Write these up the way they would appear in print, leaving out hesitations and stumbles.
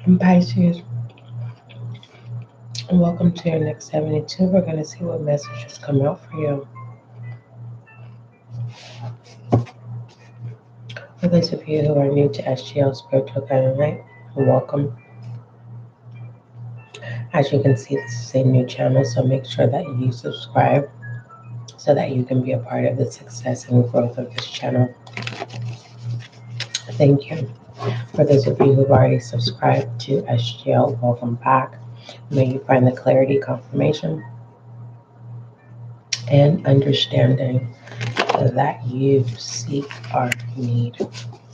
And Pisces, welcome to your next 72. We're going to see what messages come out for you. For those of you who are new to SGL Spiritual Guiding Light, welcome. As you can see, this is a new channel, so make sure that you subscribe so that you can be a part of the success and growth of this channel. Thank you. For those of you who've already subscribed to SGL, welcome back. May you find the clarity, confirmation, and understanding that you seek or need.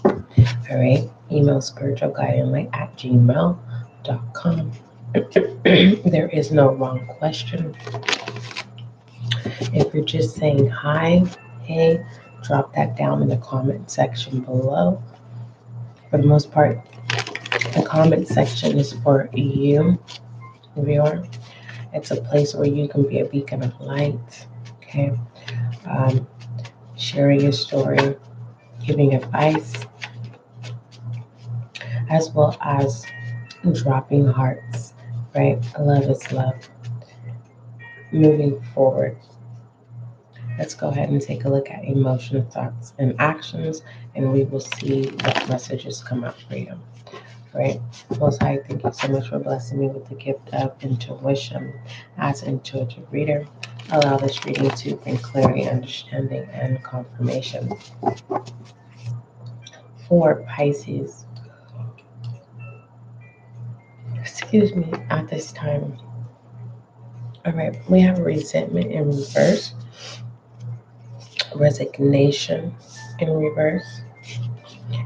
All right, email spiritualguidinglight@gmail.com. There is no wrong question. If you're just saying hi, hey, drop that down in the comment section below. For the most part, the comment section is for you, viewer. It's a place where you can be a beacon of light, okay? Sharing your story, giving advice, as well as dropping hearts, right? Love is love. Moving forward, let's go ahead and take a look at emotion, thoughts, and actions, and we will see what messages come out for you, right? Most High, thank you so much for blessing me with the gift of intuition. As an intuitive reader, allow this reading to bring clarity, understanding, and confirmation. For Pisces, excuse me, at this time. All right, we have resentment in reverse, resignation in reverse,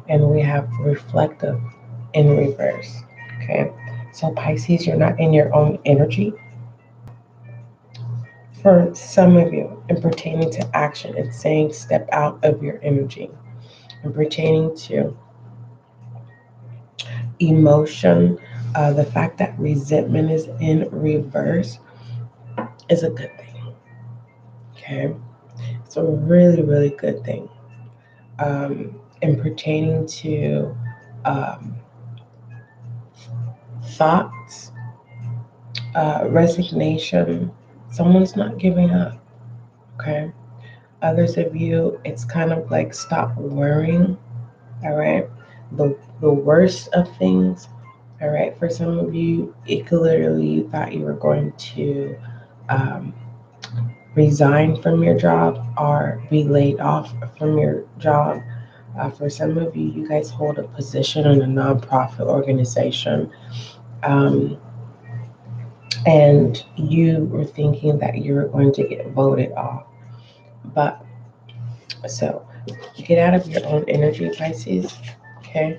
and we have reflective in reverse. Okay, so Pisces, you're not in your own energy. For some of you, and pertaining to action, it's saying step out of your energy. And pertaining to emotion, the fact that resentment is in reverse is a good thing. Okay, it's a really, really good thing. And pertaining to thoughts, resignation, someone's not giving up. Okay, others of you, it's kind of like stop worrying. All right, the worst of things. All right, for some of you, it could literally, you thought you were going to resign from your job or be laid off from your job. For some of you, you guys hold a position in a nonprofit organization, and you were thinking that you were going to get voted off. But so get out of your own energy, Pisces. Okay,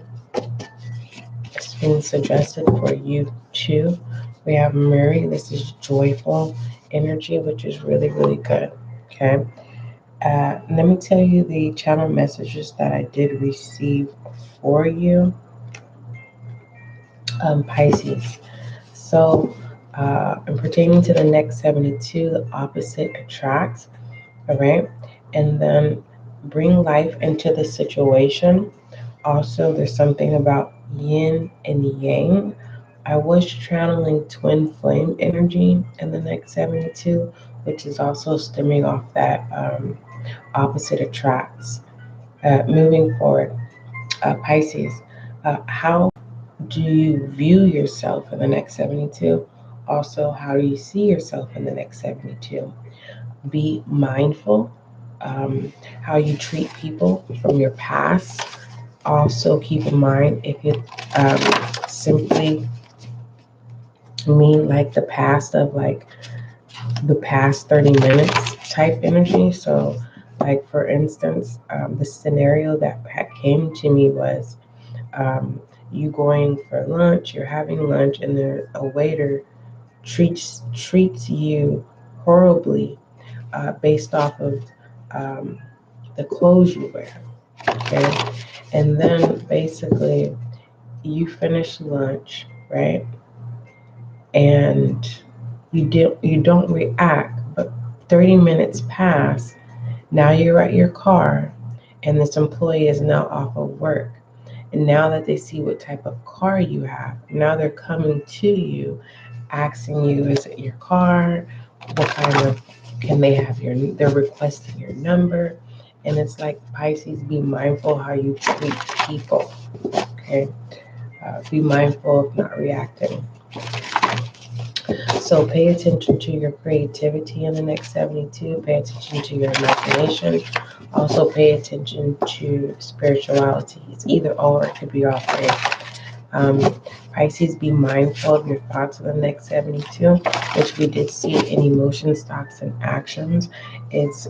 it's being suggested for you too. We have Mary. This is joyful energy, which is really, really good. Okay. Let me tell you the channel messages that I did receive for you, Pisces. So, and pertaining to the next 72, the opposite attracts, all right? And then bring life into the situation. Also, there's something about yin and yang. I was channeling twin flame energy in the next 72, which is also stemming off that opposite attracts. Moving forward, Pisces, how do you view yourself in the next 72? Also, how do you see yourself in the next 72? Be mindful how you treat people from your past. Also, keep in mind if it simply mean like the past of like the past 30 minutes type energy. So, like for instance, the scenario that came to me was you going for lunch, you're having lunch, and there a waiter treats you horribly based off of the clothes you wear. Okay, and then basically you finish lunch, right? And you don't react, but 30 minutes pass. Now you're at your car, and this employee is now off of work. And now that they see what type of car you have, now they're coming to you, asking you, is it your car? What kind of, can they have they're requesting your number. And it's like, Pisces, be mindful how you treat people, okay? Be mindful of not reacting. So pay attention to your creativity in the next 72. Pay attention to your imagination. Also pay attention to spirituality. It's either or, it could be all three. Pisces, be mindful of your thoughts in the next 72, which we did see in emotions, thoughts, and actions. It's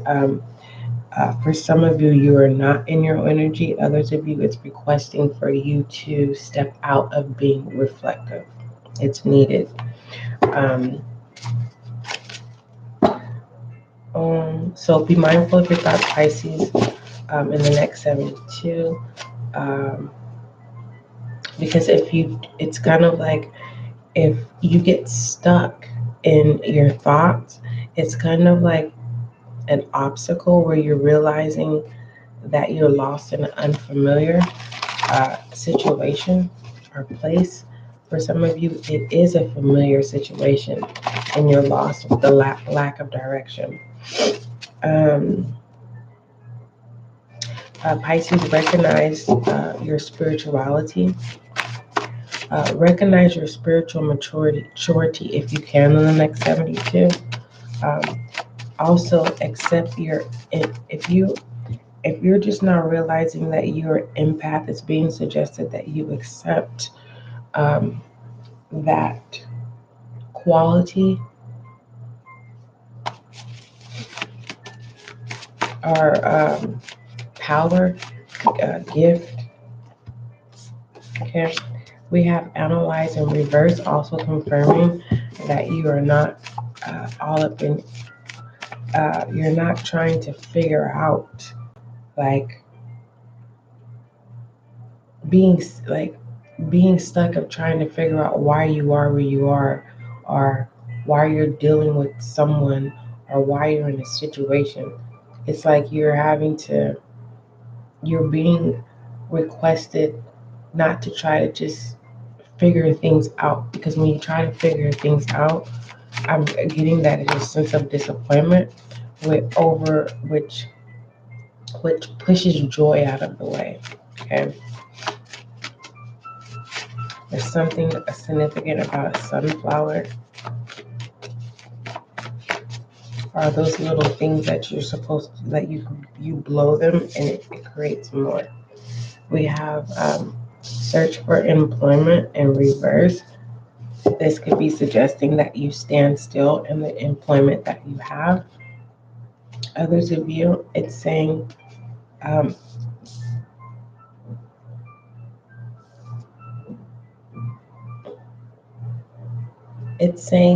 for some of you, you are not in your energy. Others of you, it's requesting for you to step out of being reflective. It's needed. So be mindful of your thoughts, Pisces, in the next 72. Because it's kind of like, if you get stuck in your thoughts, it's kind of like an obstacle where you're realizing that you're lost in an unfamiliar situation or place. For some of you, it is a familiar situation and you're lost with the lack of direction. Pisces, recognize your spirituality. Recognize your spiritual maturity if you can in the next 72. Also, accept if you're just not realizing that you're an empath, it's being suggested that you accept that quality or power, gift. Okay. We have analyze and reverse, also confirming that you are not all up in, you're not trying to figure out, like, being stuck of trying to figure out why you are where you are, or why you're dealing with someone, or why you're in a situation. It's like you're being requested not to try to just figure things out, because when you try to figure things out, I'm getting that it's a sense of disappointment which pushes joy out of the way. Okay. There's something significant about a sunflower, or those little things that you're supposed to, that you blow them and it creates more. We have search for employment in reverse. This could be suggesting that you stand still in the employment that you have. Others of you, it's saying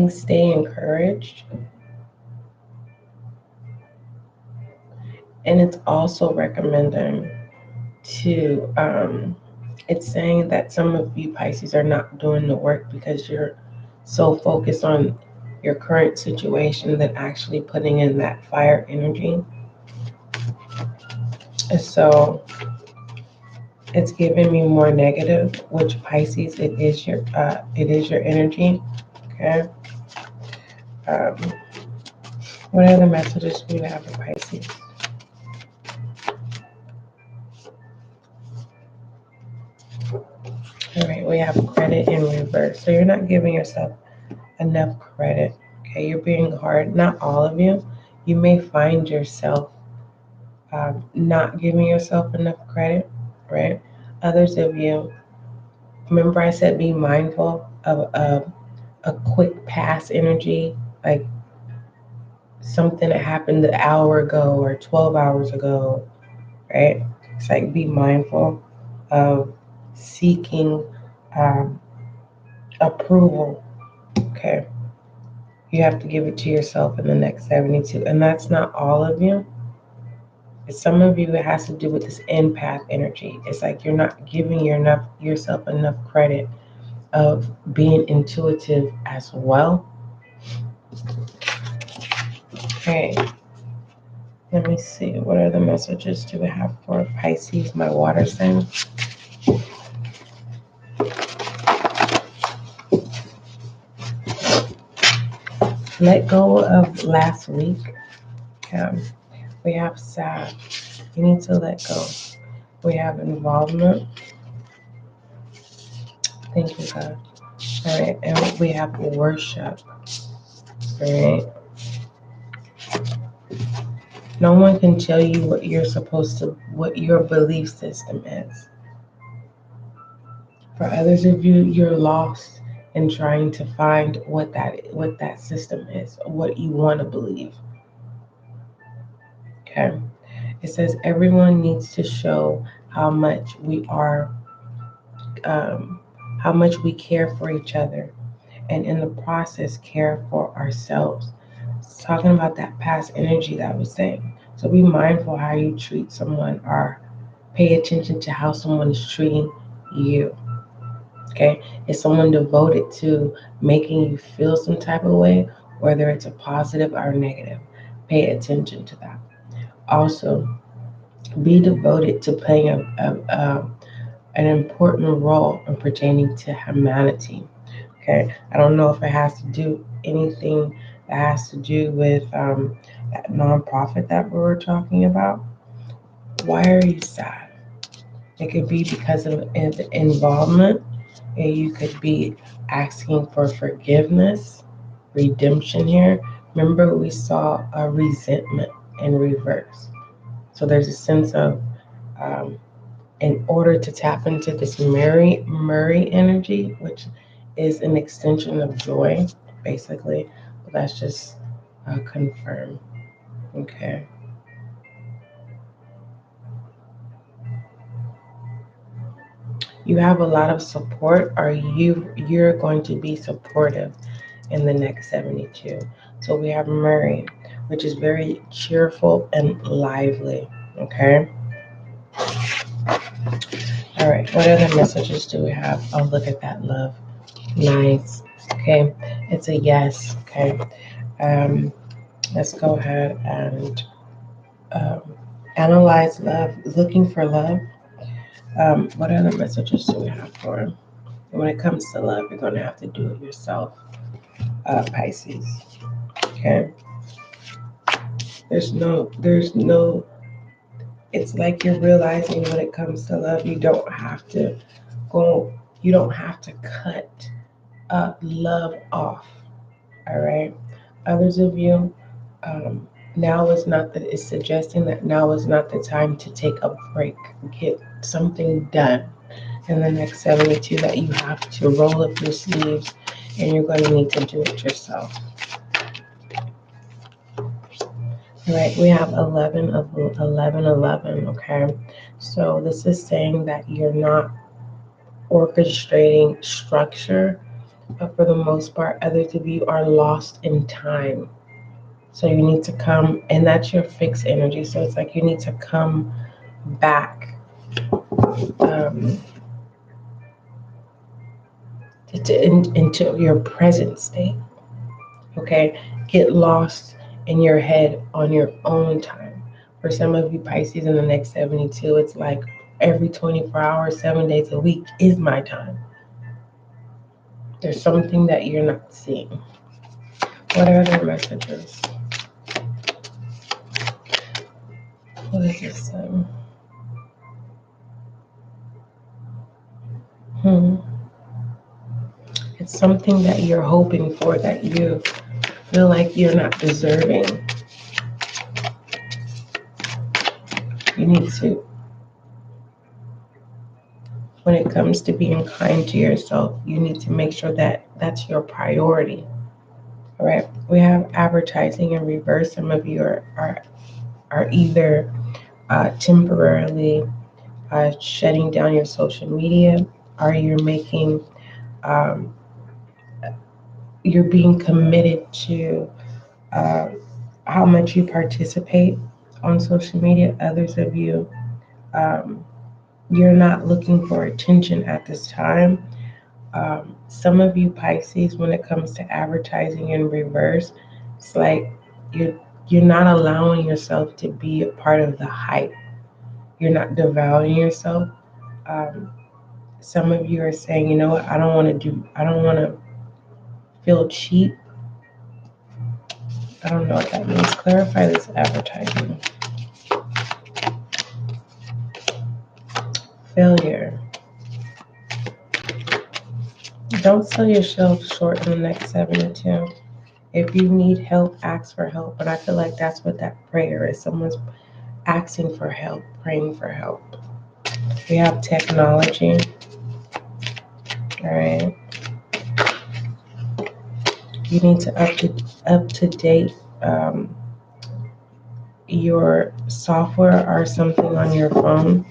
stay encouraged. And it's also recommending to, it's saying that some of you Pisces are not doing the work because you're so focused on your current situation that actually putting in that fire energy. So it's giving me more negative, which Pisces, it is your energy. Okay. What other messages do we have for Pisces? All right, we have credit in reverse. So you're not giving yourself enough credit. Okay, you're being hard. Not all of you. You may find yourself not giving yourself enough credit, right? Others of you, remember I said be mindful of a quick pass energy, like something that happened an hour ago or 12 hours ago, right? It's like be mindful of seeking approval, okay? You have to give it to yourself in the next 72. And that's not all of you. Some of you, it has to do with this empath energy. It's like you're not giving yourself enough credit of being intuitive as well. Okay. Let me see. What other messages do we have for Pisces, my water sign? Let go of last week. We have sad. You need to let go. We have involvement. Thank you, God. All right. And we have worship. All right. No one can tell you what you're supposed to, what your belief system is. For others of you, you're lost in trying to find what that system is, what you want to believe. Okay. It says everyone needs to show how much we are, um, how much we care for each other, and in the process, care for ourselves. It's talking about that past energy that I was saying. So be mindful how you treat someone, or pay attention to how someone is treating you. Okay? Is someone devoted to making you feel some type of way, whether it's a positive or negative? Pay attention to that. Also, be devoted to playing an important role in pertaining to humanity. Okay, I don't know if it has to do anything that has to do with that nonprofit that we were talking about. Why are you sad? It could be because of involvement, and you could be asking for forgiveness, redemption here. Remember, we saw a resentment in reverse. So there's a sense of, um, in order to tap into this Murray energy, which is an extension of joy, basically. But that's just confirmed. Okay. You have a lot of support, or you're going to be supportive in the next 72. So we have Murray, which is very cheerful and lively. Okay. All right. What other messages do we have? Oh, look at that love. Nice. Okay. It's a yes. Okay. Um, let's go ahead and um, analyze love, looking for love. What other messages do we have for him? When it comes to love, you're going to have to do it yourself, Pisces. Okay. There's no, it's like you're realizing when it comes to love, go, you don't have to cut love off. All right. Others of you, now is not that it's suggesting that now is not the time to take a break. Get something done in the next 72 that you have to roll up your sleeves, and you're going to need to do it yourself. All right, we have 11 of 11, 11, okay? So this is saying that you're not orchestrating structure, but for the most part, others of you are lost in time. So you need to come, and that's your fixed energy. So it's like you need to come back um, into your present state. Okay, get lost in your head on your own time. For some of you Pisces, in the next 72, it's like every 24 hours, 7 days a week is my time. There's something that you're not seeing. What are other messages? What is this? Hmm. It's something that you're hoping for that you feel like you're not deserving. You need to, when it comes to being kind to yourself, you need to make sure that that's your priority. All right. We have advertising in reverse. Some of you are either temporarily shutting down your social media, or um, you're being committed to uh, how much you participate on social media. Others of you, um, you're not looking for attention at this time. Some of you Pisces, when it comes to advertising in reverse, it's like you're you're not allowing yourself to be a part of the hype. You're not devaluing yourself. Some of you are saying, you know what, I don't want to feel cheap. I don't know what that means. Clarify this advertising. Failure. Don't sell yourself short in the next 7 to 2. If you need help, ask for help. But I feel like that's what that prayer is. Someone's asking for help, praying for help. We have technology. All right. You need to up to date your software or something on your phone.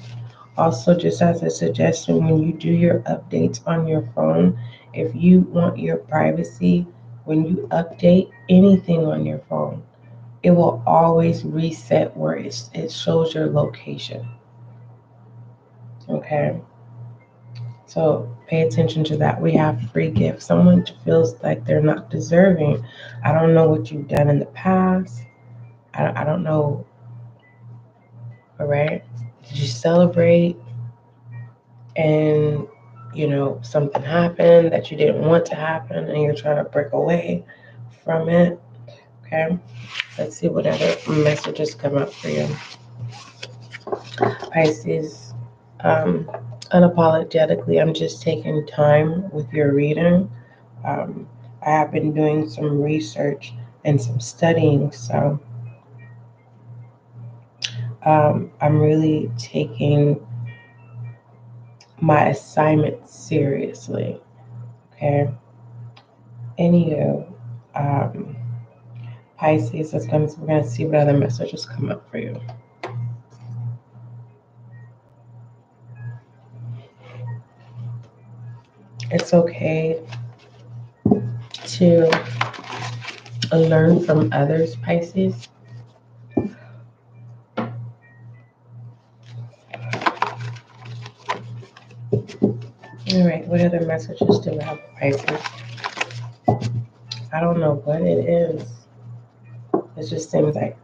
Also, just as a suggestion, when you do your updates on your phone, if you want your privacy, when you update anything on your phone, it will always reset where it shows your location. Okay? So pay attention to that. We have free gifts. Someone feels like they're not deserving. I don't know what you've done in the past. I don't know. All right? Did you celebrate and something happened that you didn't want to happen and you're trying to break away from it? Okay, let's see what other messages come up for you. Pisces, unapologetically, I'm just taking time with your reading. I have been doing some research and some studying, so I'm really taking my assignment seriously. Okay. Anywho, Pisces, we're going to see what other messages come up for you. It's okay to learn from others, Pisces. All right, what other messages do we have for Pisces? I don't know what it is. It just seems like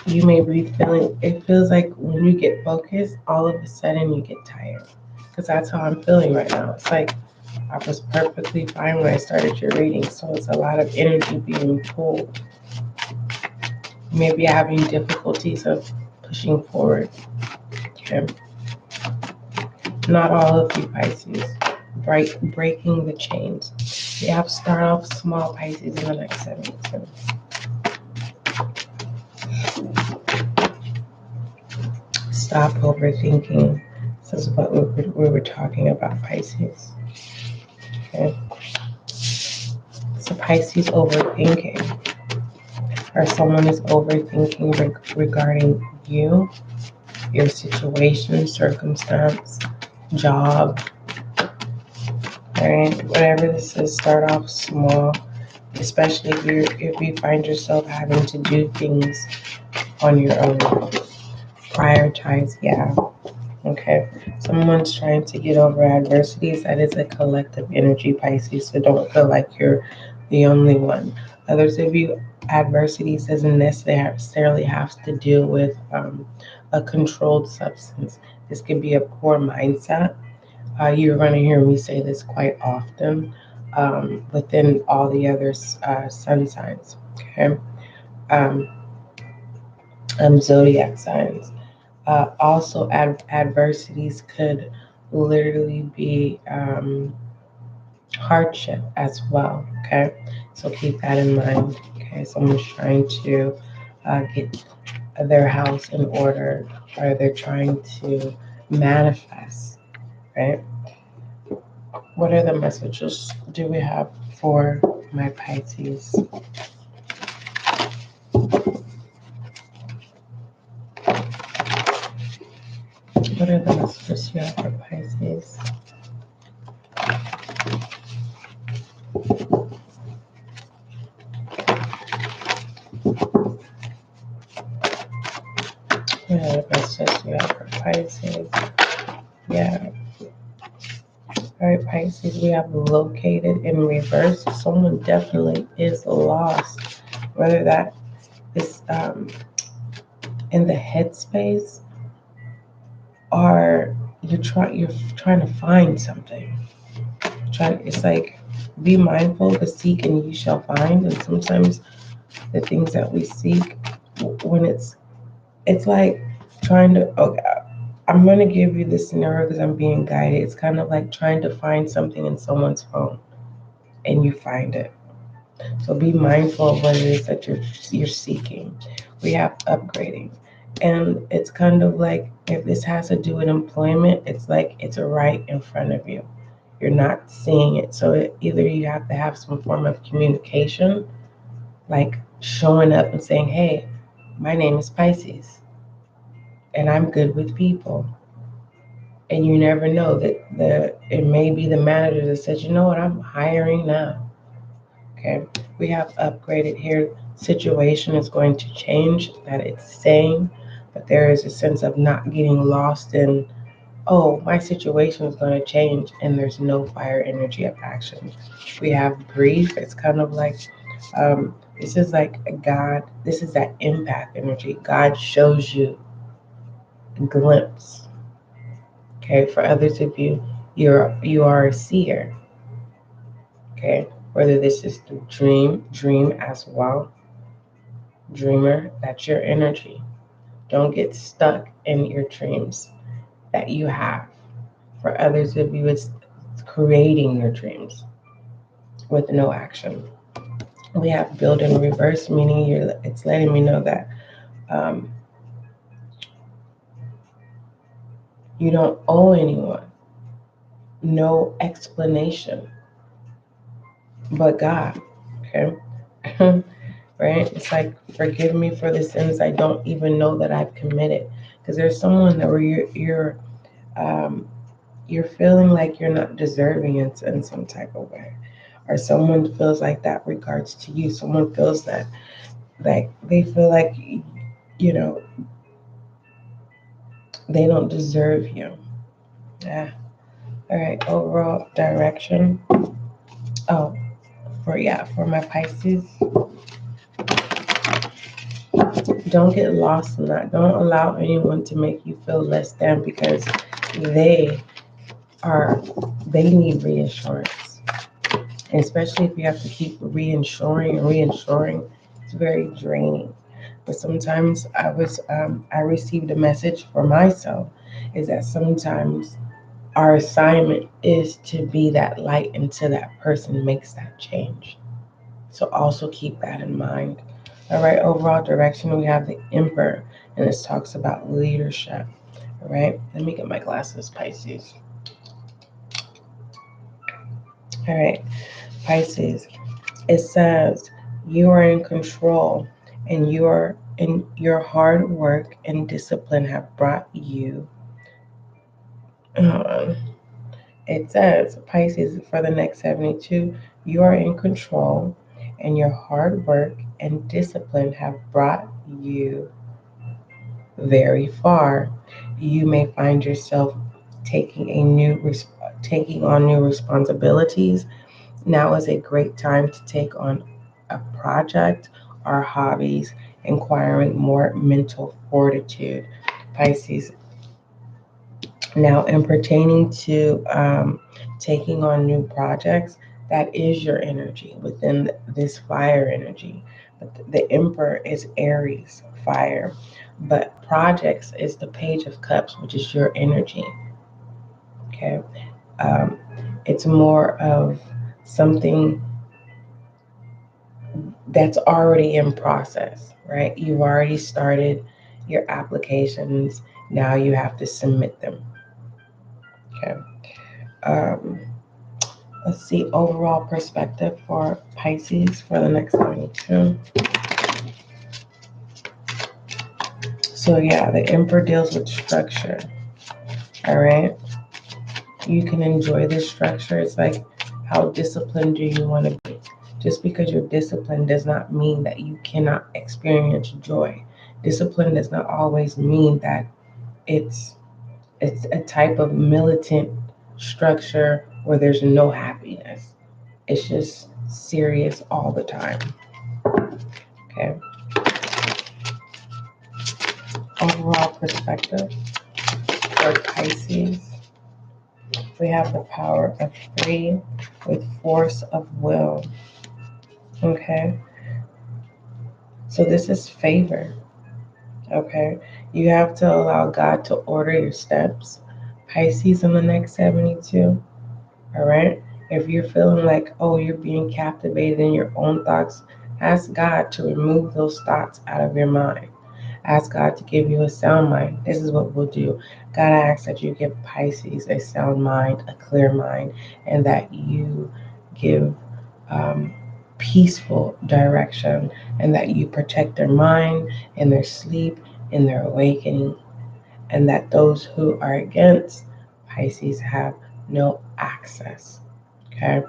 you may be feeling, it feels like when you get focused, all of a sudden you get tired. Because that's how I'm feeling right now. It's like I was perfectly fine when I started your reading, so it's a lot of energy being pulled. Maybe having difficulties of pushing forward. Okay. Not all of you, Pisces. Breaking the chains. You have to start off small, Pisces, in the next 7 weeks. Stop overthinking. This is what we were talking about, Pisces. Okay. So Pisces overthinking, or someone is overthinking regarding you, your situation, circumstance, job. Right? Whatever this is, start off small, especially if you find yourself having to do things on your own. Prioritize, yeah. Okay. Someone's trying to get over adversities. That is a collective energy, Pisces, so don't feel like you're the only one. Others of you, adversities doesn't necessarily have to deal with a controlled substance. This could be a poor mindset. You're going to hear me say this quite often within all the other sun signs. Okay. Zodiac signs. Also, adversities could literally be hardship as well. Okay, so keep that in mind. Okay, someone's trying to get their house in order, or they're trying to manifest. Right? What other messages do we have for my Pisces? What are the messages you have for Pisces? What are the messages you have for Pisces? Yeah. All right, Pisces, we have located in reverse. Someone definitely is lost, whether that is in the headspace or you're trying to find something. It's like be mindful, but seek and you shall find. And sometimes the things that we seek, when it's like trying to. Okay, I'm gonna give you this scenario because I'm being guided. It's kind of like trying to find something in someone's phone and you find it. So be mindful of what it is that you're seeking. We have upgrading. And it's kind of like if this has to do with employment, it's like it's right in front of you. You're not seeing it. So either you have to have some form of communication, like showing up and saying, hey, my name is Pisces and I'm good with people. And you never know that it may be the manager that says, you know what, I'm hiring now. Okay, we have upgraded here. Situation is going to change, that it's saying, but there is a sense of not getting lost in, oh, my situation is going to change, and there's no fire energy of action. We have grief. It's kind of like, this is like God, this is that empath energy. God shows you a glimpse. Okay, for others of you, you are a seer. Okay, whether this is the dream as well. Dreamer, that's your energy. Don't get stuck in your dreams that you have. For others of you, it's creating your dreams with no action. We have build in reverse, meaning it's letting me know that um, you don't owe anyone, no explanation but God. Okay. Right? It's like, forgive me for the sins I don't even know that I've committed. Because there's someone that where um, you're feeling like you're not deserving in some type of way, or someone feels like that regards to you. Someone feels that like they feel like you know they don't deserve you. Yeah. All right. Overall direction. Oh, for my Pisces, don't get lost in that. Don't allow anyone to make you feel less than because they are they need reassurance. And especially if you have to keep reinsuring, it's very draining. But sometimes I received a message for myself is that sometimes our assignment is to be that light until that person makes that change. So also keep that in mind. All right, overall direction, we have the Emperor, and this talks about leadership. All right, let me get my glasses, Pisces. All right, Pisces. It says you are in control, and your hard work and discipline have brought you. Uh, it says Pisces for the next 72. You are in control, and your hard work and discipline have brought you very far. You may find yourself taking taking on new responsibilities. Now is a great time to take on a project or hobbies, inquiring more mental fortitude. Pisces. Now, in pertaining to taking on new projects, that is your energy within this fire energy. But the Emperor is Aries, fire. But projects is the Page of Cups, which is your energy. Okay. Um, it's more of something that's already in process, right? You've already started your applications. Now you have to submit them. Okay. Um, let's see overall perspective for Pisces for the next 22. So yeah, the Emperor deals with structure. All right. You can enjoy this structure. It's like, how disciplined do you want to be? Just because you're disciplined does not mean that you cannot experience joy. Discipline does not always mean that it's it's a type of militant structure where there's no happiness. It's just serious all the time. Okay. Overall perspective for Pisces, we have the power of 3 with force of will. Okay. So this is favor. Okay. You have to allow God to order your steps. Pisces in the next 72. All right. If you're feeling like, oh, you're being captivated in your own thoughts, ask God to remove those thoughts out of your mind. Ask God to give you a sound mind. This is what we'll do. God, I ask that you give Pisces a sound mind, a clear mind, and that you give peaceful direction, and that you protect their mind in their sleep, in their awakening, and that those who are against Pisces have no access. Okay?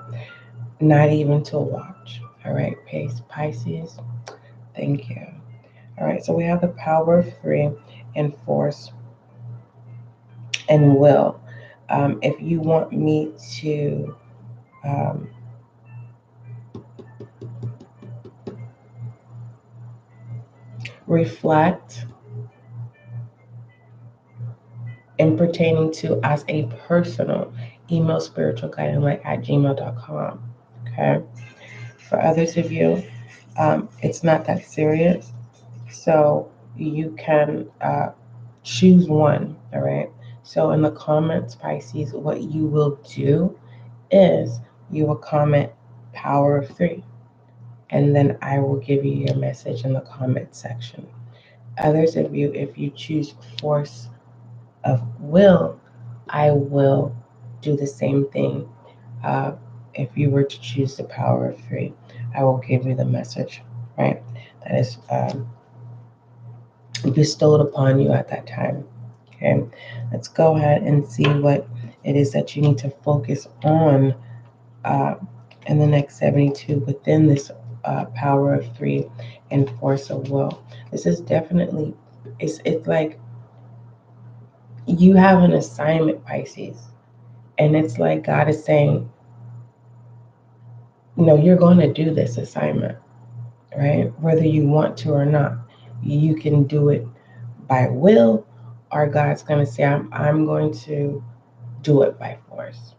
Not even to watch. All right, Pisces. Thank you. All right, so we have the power of 3 and force and will. If you want me to reflect in pertaining to as a personal, email spiritualguidinglight@gmail.com. Okay. For others of you, it's not that serious. So you can choose one. All right. So in the comments, Pisces, what you will do is you will comment power of 3. And then I will give you your message in the comment section. Others of you, if you choose force of will, I will do the same thing. If you were to choose the power of 3, I will give you the message, right? That is bestowed upon you at that time. Okay, let's go ahead and see what it is that you need to focus on in the next 72 within this power of 3 and force of will. This is definitely, it's like you have an assignment, Pisces, and it's like God is saying, you're going to do this assignment, right? Whether you want to or not, you can do it by will, or God's going to say, I'm going to do it by force.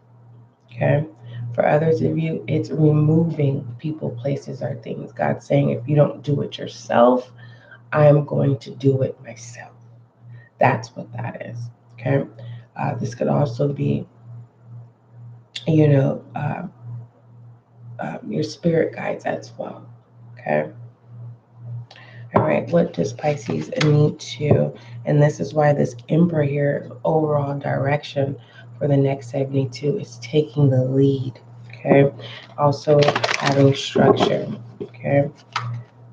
Okay. For others of you, it's removing people, places, or things. God's saying, if you don't do it yourself, I'm going to do it myself. That's what that is. Okay. This could also be, your spirit guides as well. Okay. All right. What does Pisces need to? And this is why this Emperor here, overall direction for the next 72, is taking the lead. Okay. Also having structure. Okay.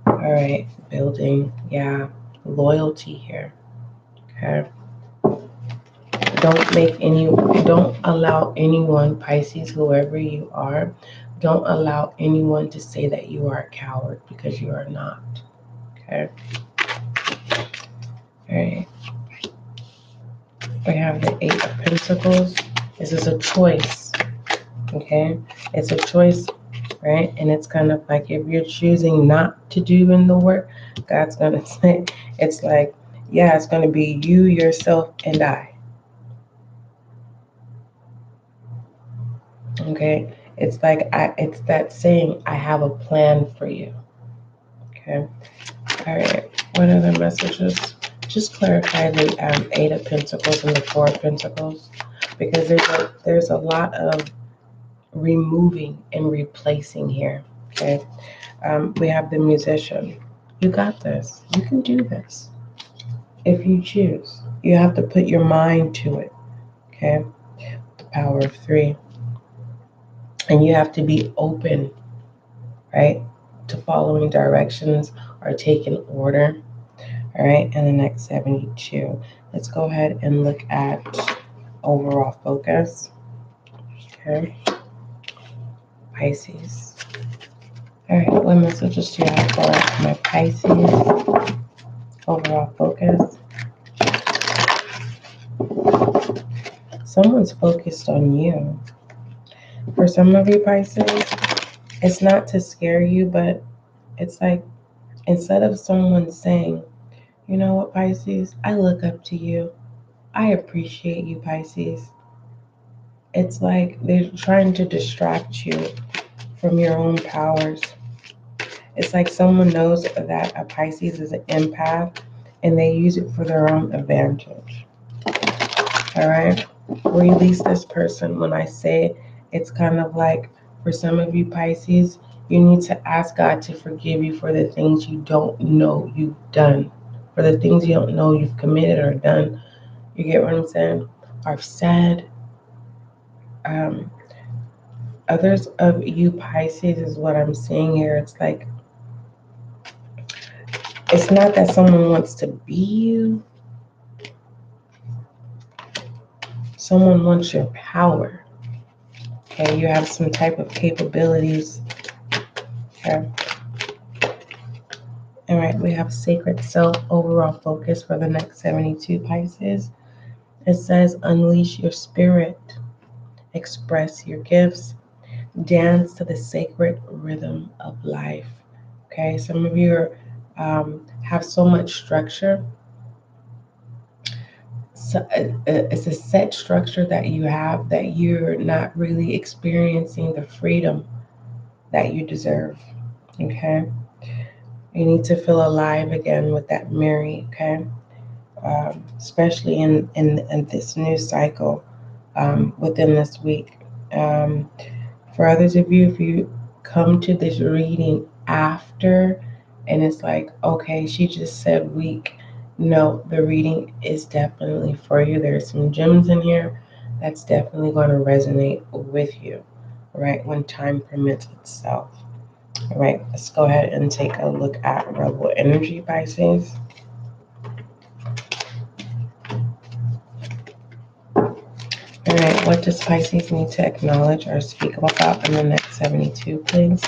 All right. Building. Yeah. Loyalty here. Okay. Don't allow anyone, Pisces, whoever you are, don't allow anyone to say that you are a coward, because you are not. Okay. All right. We have the 8 of Pentacles. This is a choice. Okay. It's a choice, right? And it's kind of like if you're choosing not to do in the work, God's going to say, it's like, yeah, it's going to be you, yourself, and I. Okay. It's like, it's that saying, I have a plan for you. Okay. All right. What other messages? Just clarify the 8 of Pentacles and the 4 of Pentacles, because there's a lot of removing and replacing here. Okay. We have the Musician. You got this. You can do this if you choose. You have to put your mind to it. Okay. The power of 3. And you have to be open, right, to following directions or taking order. All right. And the next 72. Let's go ahead and look at overall focus. Okay. Pisces. All right. What messages do you have for my Pisces? Overall focus. Someone's focused on you. For some of you Pisces, it's not to scare you, but it's like instead of someone saying, you know what, Pisces, I look up to you. I appreciate you, Pisces. It's like they're trying to distract you from your own powers. It's like someone knows that a Pisces is an empath and they use it for their own advantage. All right? Release this person. When I say it's kind of like for some of you Pisces, you need to ask God to forgive you for the things you don't know you've done, for the things you don't know you've committed or done. You get what I'm saying? Or said. Um, Others of you Pisces is what I'm seeing here. It's like, it's not that someone wants to be you. Someone wants your power. Okay, you have some type of capabilities. Okay. All right, we have sacred self overall focus for the next 72 Pisces. It says, unleash your spirit, express your gifts, dance to the sacred rhythm of life. Okay, some of you have so much structure. So it's a set structure that you have that you're not really experiencing the freedom that you deserve. Okay, you need to feel alive again with that Mary. Okay, especially in this new cycle within this week. Um, for others of you, if you come to this reading after and it's like, okay, she just said week. No, the reading is definitely for you. There's some gems in here that's definitely going to resonate with you, right, when time permits itself. All right, let's go ahead and take a look at Rebel Energy, Pisces. All right, what does Pisces need to acknowledge or speak about in the next 72, please?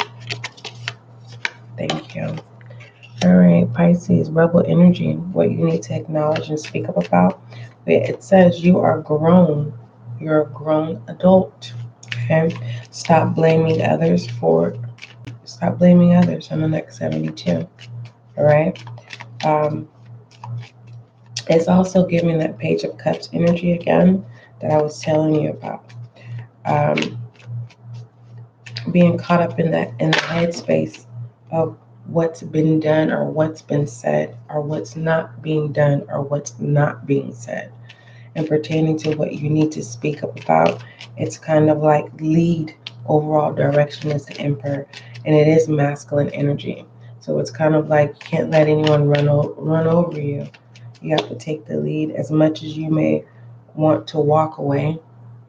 Thank you. All right, Pisces, rebel energy, what you need to acknowledge and speak up about. It says you are grown. You're a grown adult. Okay? Stop blaming others on the next 72. All right? Um, it's also giving that Page of Cups energy again that I was telling you about. Um, being caught up in the headspace of what's been done or what's been said or what's not being done or what's not being said, and pertaining to what you need to speak up about. It's kind of like lead. Overall direction is the Emperor, and it is masculine energy. So it's kind of like you can't let anyone run over you. You have to take the lead. As much as you may want to walk away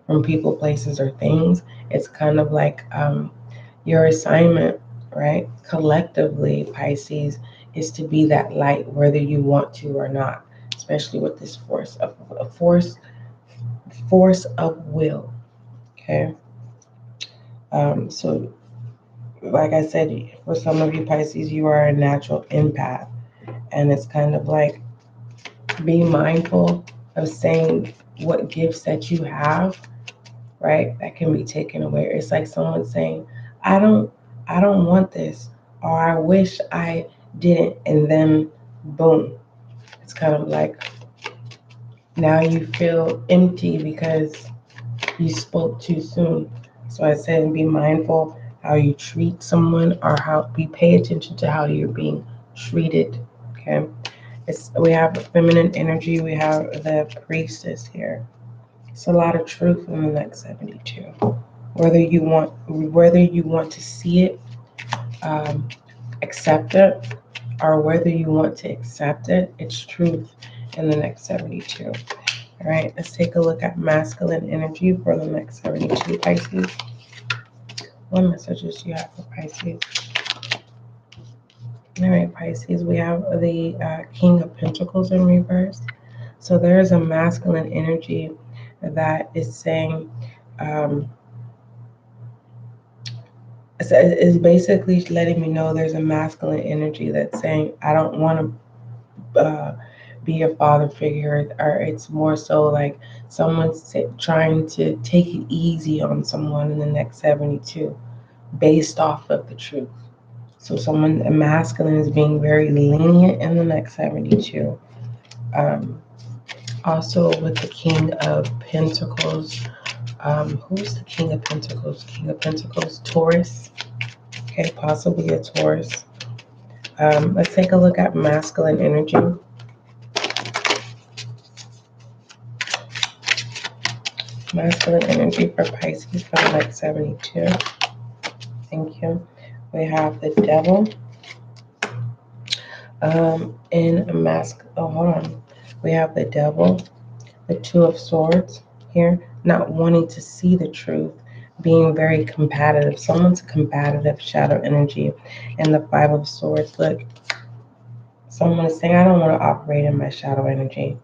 from people, places, or things, it's kind of like your assignment, right? Collectively, Pisces, is to be that light whether you want to or not, especially with this force of will. Okay. So like I said, for some of you Pisces, you are a natural empath, and it's kind of like be mindful of saying what gifts that you have, right? That can be taken away. It's like someone saying, I don't I don't want this, or I wish I didn't, and then boom. It's kind of like now you feel empty because you spoke too soon. So I said be mindful how you treat someone, or how we pay attention to how you're being treated. Okay. We have feminine energy, we have the priestess here. It's a lot of truth in the next 72. Whether you want to see it, um, accept it, or whether you want to accept it, it's truth in the next 72. All right, let's take a look at masculine energy for the next 72 Pisces. What messages do you have for Pisces? All right, Pisces, we have the King of Pentacles in reverse. So there is a masculine energy that is saying, is basically letting me know there's a masculine energy that's saying, I don't want to be a father figure, or it's more so like someone's trying to take it easy on someone in the next 72 based off of the truth. So someone, a masculine, is being very lenient in the next 72. Um, Also with the King of Pentacles, who's the King of Pentacles? King of Pentacles, Taurus. Okay, possibly a Taurus. Let's take a look at masculine energy. Masculine energy for Pisces for the next 72. Thank you. We have the Devil. In mask. Oh, hold on. We have the Devil, the Two of Swords here, not wanting to see the truth, being very combative. Someone's combative shadow energy, and the Five of Swords. Look, someone is saying, "I don't want to operate in my shadow energy."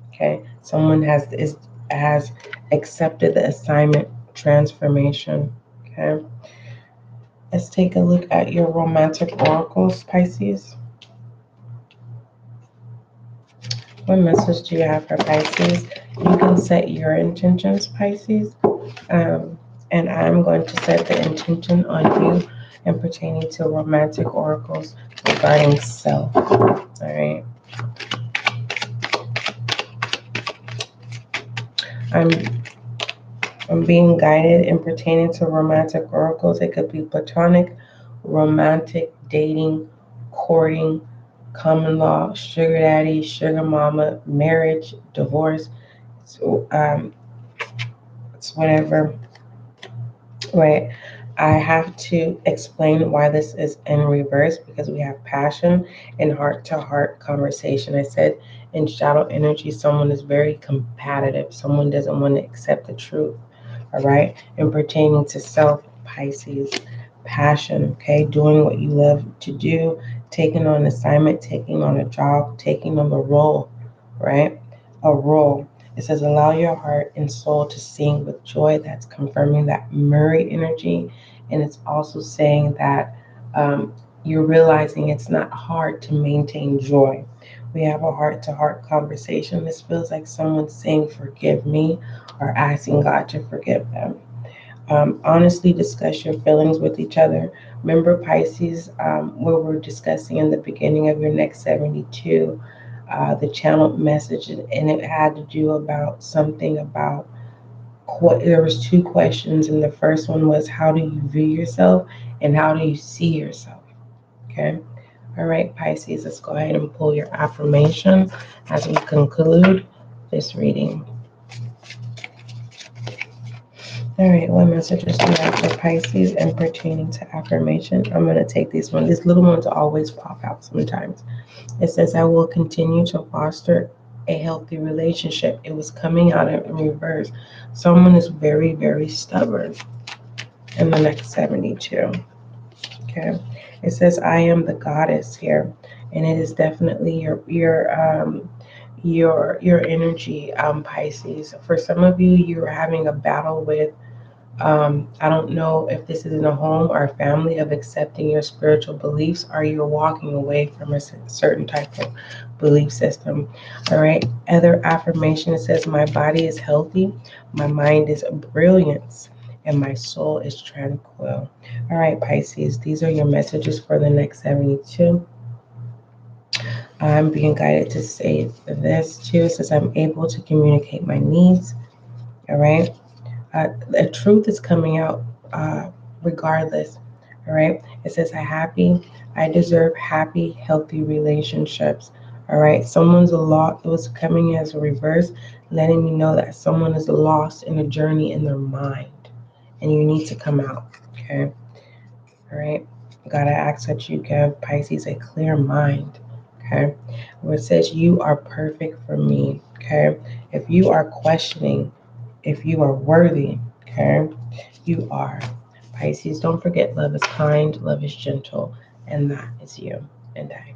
Okay, someone has accepted the assignment transformation. Okay, let's take a look at your romantic oracles, Pisces. What message do you have for Pisces? You can set your intentions, Pisces, and I'm going to set the intention on you and pertaining to romantic oracles regarding self. All right. I'm I'm being guided in pertaining to romantic oracles. It could be platonic, romantic, dating, courting, common law, sugar daddy, sugar mama, marriage, divorce. So, it's whatever. Right. I have to explain why this is in reverse because we have passion and heart to heart conversation. I said in shadow energy, someone is very competitive. Someone doesn't want to accept the truth. All right. And pertaining to self, Pisces, passion, okay, doing what you love to do, taking on an assignment, taking on a job, taking on the role, right? A role. It says, allow your heart and soul to sing with joy. That's confirming that Murray energy. And it's also saying that you're realizing it's not hard to maintain joy. We have a heart to heart conversation. This feels like someone saying, forgive me, or asking God to forgive them. Honestly discuss your feelings with each other. Remember, Pisces, where we're discussing in the beginning of your next 72, the channeled message, and it had to do about something about there was two questions, and the first one was, how do you view yourself and how do you see yourself? Okay. All right, Pisces, let's go ahead and pull your affirmation as we conclude this reading. All right, what messages do you have for Pisces and pertaining to affirmation? I'm going to take these one. These little ones always pop out sometimes. It says, I will continue to foster a healthy relationship. It was coming out in reverse. Someone is very, very stubborn in the next 72. Okay. It says, I am the goddess here. And it is definitely your energy, Pisces. For some of you, you're having a battle with I don't know if this is in a home or a family of accepting your spiritual beliefs, or you're walking away from a certain type of belief system. All right. Other affirmation, it says, my body is healthy, my mind is brilliance, and my soul is tranquil. All right, Pisces, these are your messages for the next 72. I'm being guided to say this too. It says, I'm able to communicate my needs. All right. The truth is coming out regardless. All right. It says, I deserve happy, healthy relationships. All right. Someone's a lot. It was coming as a reverse, letting me know that someone is lost in a journey in their mind and you need to come out. Okay. All right. God, I ask that you give Pisces a clear mind. Okay. Where it says, you are perfect for me. Okay. If you are questioning if you are worthy, okay, you are. Pisces, don't forget, love is kind, love is gentle, and that is you and I.